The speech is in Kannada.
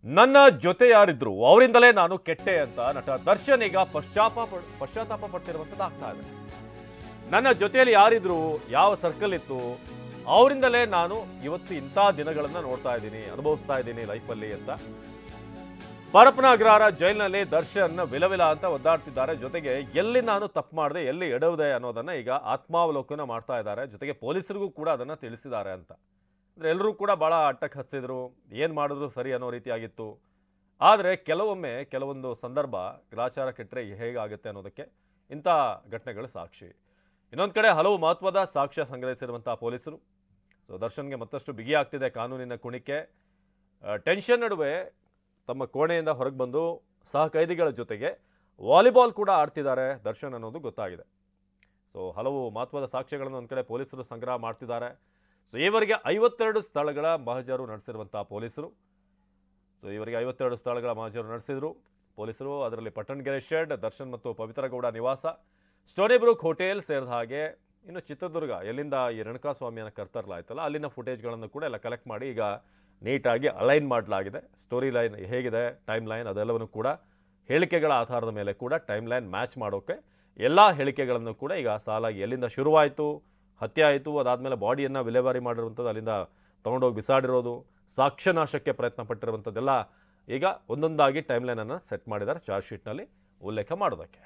ನನ್ನ ಜೊತೆ ಯಾರಿದ್ರು ಅವರಿಂದಲೇ ನಾನು ಕೆಟ್ಟೆ ಅಂತ ನಟ ದರ್ಶನ್ ಈಗ ಪಶ್ಚಾತ್ತಾಪ ಪಡ್ತಿರುವಂಥದ್ದು ಆಗ್ತಾ ಇದೆ. ನನ್ನ ಜೊತೆಯಲ್ಲಿ ಯಾರಿದ್ರು, ಯಾವ ಸರ್ಕಲ್ ಇತ್ತು, ಅವರಿಂದಲೇ ನಾನು ಇವತ್ತು ಇಂಥ ದಿನಗಳನ್ನ ನೋಡ್ತಾ ಇದ್ದೀನಿ, ಅನುಭವಿಸ್ತಾ ಇದ್ದೀನಿ ಲೈಫಲ್ಲಿ ಅಂತ ಪರಪ್ಪನ ಅಗ್ರಹಾರ ಜೈಲಿನಲ್ಲಿ ದರ್ಶನ್ ವಿಲವಿಲ ಅಂತ ಒದ್ದಾಡ್ತಿದ್ದಾರೆ. ಜೊತೆಗೆ ಎಲ್ಲಿ ನಾನು ತಪ್ಪು ಮಾಡಿದೆ, ಎಲ್ಲಿ ಎಡವಿದೆ ಅನ್ನೋದನ್ನ ಈಗ ಆತ್ಮಾವಲೋಕನ ಮಾಡ್ತಾ ಇದ್ದಾರೆ. ಜೊತೆಗೆ ಪೊಲೀಸರಿಗೂ ಕೂಡ ಅದನ್ನ ತಿಳಿಸಿದ್ದಾರೆ ಅಂತ. ಅಂದರೆ ಎಲ್ಲರೂ ಕೂಡ ಭಾಳ ಅಟ್ಟಕ್ಕೆ ಹಚ್ಚಿದ್ರು, ಏನು ಮಾಡಿದ್ರು ಸರಿ ಅನ್ನೋ ರೀತಿಯಾಗಿತ್ತು. ಆದರೆ ಕೆಲವೊಂದು ಸಂದರ್ಭ ಗ್ರಾಚಾರ ಕೆಟ್ಟರೆ ಹೇಗಾಗುತ್ತೆ ಅನ್ನೋದಕ್ಕೆ ಇಂಥ ಘಟನೆಗಳು ಸಾಕ್ಷಿ. ಇನ್ನೊಂದು ಕಡೆ ಹಲವು ಮಹತ್ವದ ಸಾಕ್ಷ್ಯ ಸಂಗ್ರಹಿಸಿರುವಂಥ ಪೊಲೀಸರು. ದರ್ಶನ್ಗೆ ಮತ್ತಷ್ಟು ಬಿಗಿಯಾಗ್ತಿದೆ ಕಾನೂನಿನ ಕುಣಿಕೆ. ಟೆನ್ಷನ್ ನಡುವೆ ತಮ್ಮ ಕೋಣೆಯಿಂದ ಹೊರಗೆ ಬಂದು ಸಹ ಕೈದಿಗಳ ಜೊತೆಗೆ ವಾಲಿಬಾಲ್ ಕೂಡ ಆಡ್ತಿದ್ದಾರೆ ದರ್ಶನ್ ಅನ್ನೋದು ಗೊತ್ತಾಗಿದೆ. ಹಲವು ಮಹತ್ವದ ಸಾಕ್ಷ್ಯಗಳನ್ನು ಒಂದು ಕಡೆ ಪೊಲೀಸರು ಸಂಗ್ರಹ ಮಾಡ್ತಿದ್ದಾರೆ. ಈವರೆಗೆ 52 ಸ್ಥಳಗಳ ಮಹಜರು ನಡೆಸಿರುವಂಥ ಪೊಲೀಸರು. ಇವರಿಗೆ 52 ಸ್ಥಳಗಳ ಮಹಜರು ನಡೆಸಿದ್ರು ಪೊಲೀಸರು. ಅದರಲ್ಲಿ ಪಟ್ಟಣಗೆರೆ ಶೆಡ್, ದರ್ಶನ್ ಮತ್ತು ಪವಿತ್ರ ಗೌಡ ನಿವಾಸ, ಸ್ಟೋನಿ ಬ್ರೂಕ್ ಹೋಟೆಲ್ ಸೇರಿದ ಹಾಗೆ ಇನ್ನು ಚಿತ್ರದುರ್ಗ ಎಲ್ಲಿಂದ ಈ ರೇಣುಕಾಸ್ವಾಮಿಯನ್ನು ಕರ್ತರಲಾಯ್ತಲ್ಲ ಅಲ್ಲಿನ ಫುಟೇಜ್ಗಳನ್ನು ಕೂಡ ಎಲ್ಲ ಕಲೆಕ್ಟ್ ಮಾಡಿ ಈಗ ನೀಟಾಗಿ ಅಲೈನ್ ಮಾಡಲಾಗಿದೆ. ಸ್ಟೋರಿ ಲೈನ್ ಹೇಗಿದೆ, ಟೈಮ್ ಲೈನ್ ಅದೆಲ್ಲವನ್ನು ಕೂಡ ಹೇಳಿಕೆಗಳ ಆಧಾರದ ಮೇಲೆ ಕೂಡ ಟೈಮ್ ಲೈನ್ ಮ್ಯಾಚ್ ಮಾಡೋಕ್ಕೆ ಎಲ್ಲ ಹೇಳಿಕೆಗಳನ್ನು ಕೂಡ ಈಗ ಸಾಲಾಗಿ ಎಲ್ಲಿಂದ ಶುರುವಾಯಿತು, ಹತ್ಯೆ ಆಯಿತು, ಅದಾದಮೇಲೆ ಬಾಡಿಯನ್ನು ವಿಲೇವಾರಿ ಮಾಡಿರುವಂಥದ್ದು, ಅಲ್ಲಿಂದ ತೊಗೊಂಡೋಗಿ ಬಿಸಾಡಿರೋದು, ಸಾಕ್ಷ್ಯನಾಶಕ್ಕೆ ಪ್ರಯತ್ನ ಪಟ್ಟಿರುವಂಥದ್ದೆಲ್ಲ ಈಗ ಒಂದೊಂದಾಗಿ ಟೈಮ್ ಲೈನನ್ನು ಸೆಟ್ ಮಾಡಿದ್ದಾರೆ ಚಾರ್ಜ್ ಶೀಟ್ನಲ್ಲಿ ಉಲ್ಲೇಖ ಮಾಡೋದಕ್ಕೆ.